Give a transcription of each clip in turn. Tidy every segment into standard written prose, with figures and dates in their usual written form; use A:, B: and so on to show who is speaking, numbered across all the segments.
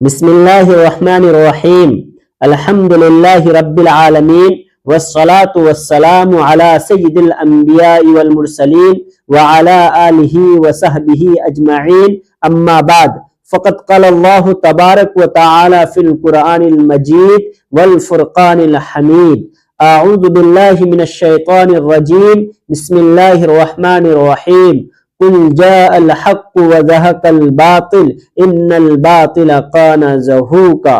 A: بسم اللہ الرحمن الرحیم الحمدللہ رب العالمین والصلاة والسلام علی سید الانبیاء والمرسلین وعلی آلہ وصحبہ اجمعین اما بعد فقد قال اللہ تبارک وتعالی فی القرآن المجید والفرقان الحمید اعوذ باللہ من الشیطان الرجیم بسم اللہ الرحمن الرحیم قل جاء الحق وزهق الباطل ان الباطل كان زهوقا۔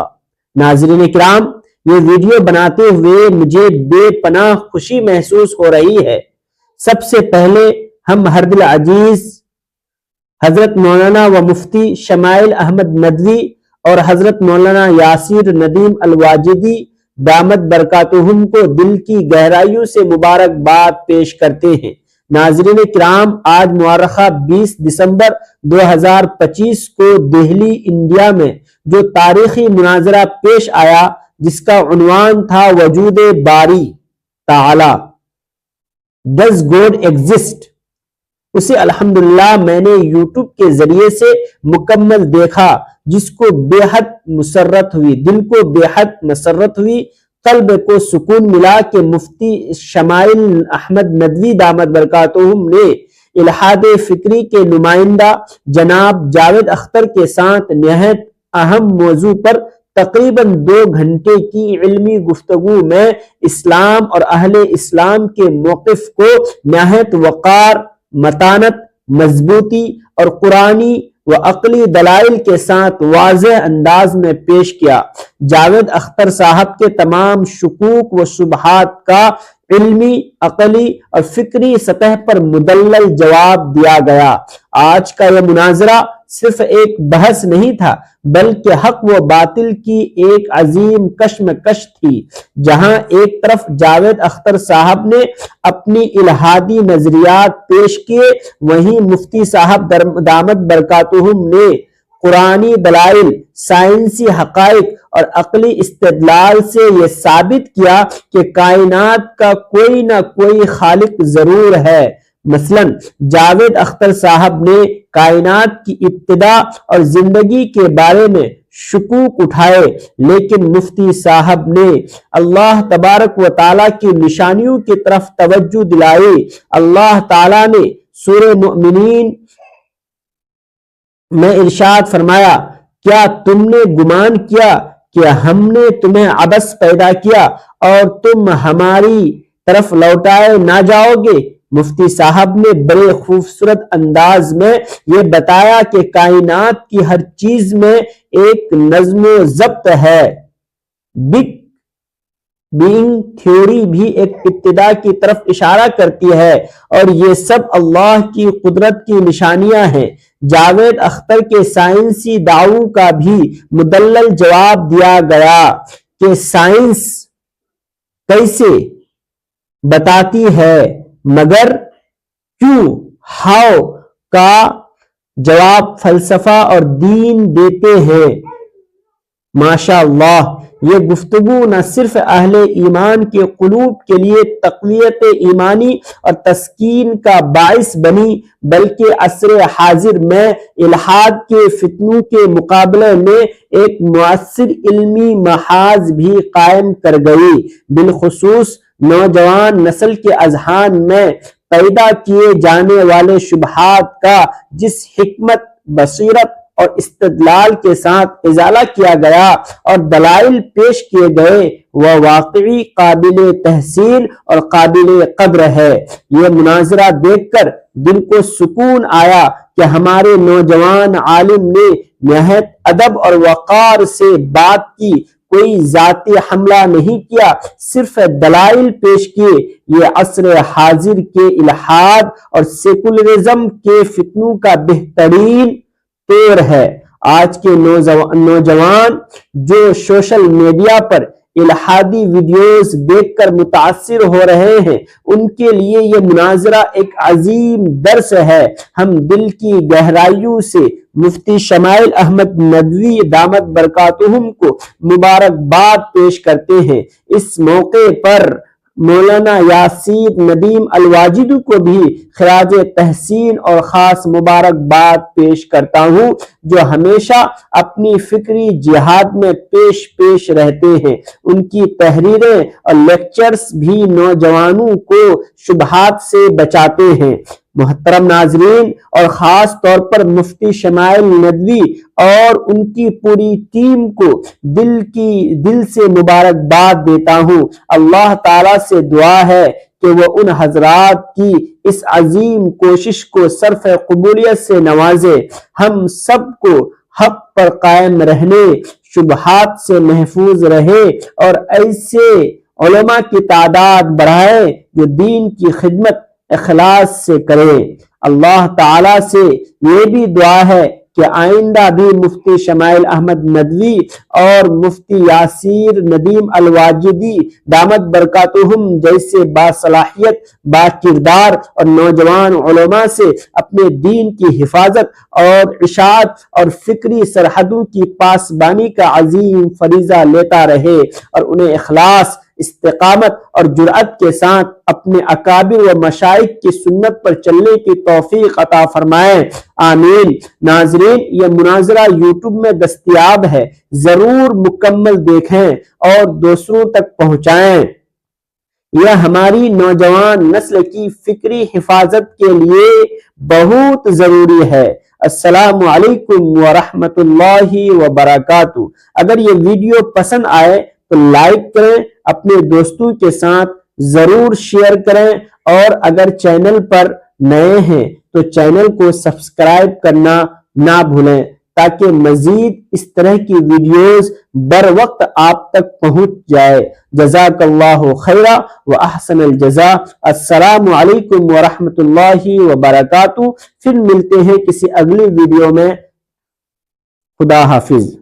A: ناظرین کرام، یہ ویڈیو بناتے ہوئے مجھے بے پناہ خوشی محسوس ہو رہی ہے۔ سب سے پہلے ہم ہر دل عزیز حضرت مولانا و مفتی شمائل احمد ندوی اور حضرت مولانا یاسر ندیم الواجدی دامت برکاتہم کو دل کی گہرائیوں سے مبارکباد پیش کرتے ہیں۔ ناظرین کرام، آج مورخہ 20 دسمبر 2025 کو دہلی انڈیا میں جو تاریخی مناظرہ پیش آیا جس کا عنوان تھا وجود باری تعالی Does God exist؟ اسے الحمدللہ میں نے یوٹیوب کے ذریعے سے مکمل دیکھا، جس کو بے حد مسرت ہوئی، دل کو بے حد مسرت ہوئی، قلب کو سکون ملا کہ مفتی شمائل احمد ندوی دامت برکاتہم نے الحاد فکری کے نمائندہ جناب جاوید اختر کے ساتھ نہایت اہم موضوع پر تقریباً 2 گھنٹے کی علمی گفتگو میں اسلام اور اہل اسلام کے موقف کو نہایت وقار، متانت، مضبوطی اور قرآنی و عقلی دلائل کے ساتھ واضح انداز میں پیش کیا۔ جاوید اختر صاحب کے تمام شکوک و شبہات کا علمی، عقلی اور فکری سطح پر مدلل جواب دیا گیا۔ آج کا یہ مناظرہ صرف ایک بحث نہیں تھا، بلکہ حق و باطل کی ایک عظیم کشمکش تھی، جہاں ایک طرف جاوید اختر صاحب نے اپنی الہادی نظریات پیش کیے، وہیں مفتی صاحب دامت برکاتہم نے قرآنی دلائل، سائنسی حقائق اور عقلی استدلال سے یہ ثابت کیا کہ کائنات کا کوئی نہ کوئی خالق ضرور ہے۔ مثلاً جاوید اختر صاحب نے کائنات کی ابتدا اور زندگی کے بارے میں شکوک اٹھائے، لیکن مفتی صاحب نے اللہ تبارک و تعالیٰ کی نشانیوں کی طرف توجہ دلائی۔ اللہ تعالیٰ نے سورہ مومنین میں ارشاد فرمایا، کیا تم نے گمان کیا کہ ہم نے تمہیں عبث پیدا کیا اور تم ہماری طرف لوٹائے نہ جاؤ گے؟ مفتی صاحب نے بڑے خوبصورت انداز میں یہ بتایا کہ کائنات کی ہر چیز میں ایک نظم و ضبط ہے۔ بگ بینگ تھیوری بھی ایک ابتدا کی طرف اشارہ کرتی ہے، اور یہ سب اللہ کی قدرت کی نشانیاں ہیں۔ جاوید اختر کے سائنسی دعووں کا بھی مدلل جواب دیا گیا کہ سائنس کیسے بتاتی ہے، مگر کیوں، ہاؤ کا جواب فلسفہ اور دین دیتے ہیں۔ ماشاءاللہ، یہ گفتگو نہ صرف اہل ایمان کے قلوب کے لیے تقویت ایمانی اور تسکین کا باعث بنی، بلکہ عصر حاضر میں الحاد کے فتنوں کے مقابلے میں ایک مؤثر علمی محاذ بھی قائم کر گئی۔ بالخصوص نوجوان نسل کے اذہان میں پیدا کیے جانے والے شبہات کا جس حکمت، بصیرت اور استدلال کے ساتھ ازالہ کیا گیا اور دلائل پیش کیے گئے، وہ واقعی قابل تحسین اور قابل قدر ہے۔ یہ مناظرہ دیکھ کر دل کو سکون آیا کہ ہمارے نوجوان عالم نے نہایت ادب اور وقار سے بات کی، کوئی ذاتی حملہ نہیں کیا، صرف دلائل پیش کیے۔ یہ عصر حاضر کے الحاد اور سیکولرزم کے فتنوں کا بہترین طور ہے۔ آج کے نوجوان جو سوشل میڈیا پر الحادی ویڈیوز دیکھ کر متاثر ہو رہے ہیں، ان کے لیے یہ مناظرہ ایک عظیم درس ہے۔ ہم دل کی گہرائیوں سے مفتی شمائل احمد ندوی دامت برکاتہم کو مبارکباد پیش کرتے ہیں۔ اس موقع پر مولانا یاسیر ندیم الواجدی کو بھی خراج تحسین اور خاص مبارکباد پیش کرتا ہوں، جو ہمیشہ اپنی فکری جہاد میں پیش رہتے ہیں۔ ان کی تحریریں اور لیکچرز بھی نوجوانوں کو شبہات سے بچاتے ہیں۔ محترم ناظرین، اور خاص طور پر مفتی شمائل ندوی اور ان کی پوری ٹیم کو دل سے مبارکباد دیتا ہوں۔ اللہ تعالیٰ سے دعا ہے کہ وہ ان حضرات کی اس عظیم کوشش کو صرف قبولیت سے نوازے، ہم سب کو حق پر قائم رہنے، شبہات سے محفوظ رہے اور ایسے علماء کی تعداد بڑھائے جو دین کی خدمت اخلاص سے کرے۔ اللہ تعالیٰ سے یہ بھی دعا ہے کہ آئندہ بھی مفتی شمائل احمد ندوی اور مفتی یاسیر ندیم الواجدی دامت برکاتہم جیسے باصلاحیت، باکردار اور نوجوان علماء سے اپنے دین کی حفاظت اور اشاعت اور فکری سرحدوں کی پاسبانی کا عظیم فریضہ لیتا رہے، اور انہیں اخلاص، استقامت اور جرأت کے ساتھ اپنے اکابر و مشائخ کی سنت پر چلنے کی توفیق عطا فرمائے، آمین۔ ناظرین، یہ مناظرہ یوٹیوب میں دستیاب ہے، ضرور مکمل دیکھیں اور دوسروں تک پہنچائیں۔ یہ ہماری نوجوان نسل کی فکری حفاظت کے لیے بہت ضروری ہے۔ السلام علیکم ورحمۃ اللہ وبرکاتہ۔ اگر یہ ویڈیو پسند آئے تو لائک کریں، اپنے دوستوں کے ساتھ ضرور شیئر کریں، اور اگر چینل پر نئے ہیں تو چینل کو سبسکرائب کرنا نہ بھولیں تاکہ مزید اس طرح کی ویڈیوز بر وقت آپ تک پہنچ جائے۔ جزاک اللہ خیرا و احسن الجزاء۔ السلام علیکم ورحمۃ اللہ وبرکاتہ۔ پھر ملتے ہیں کسی اگلی ویڈیو میں۔ خدا حافظ۔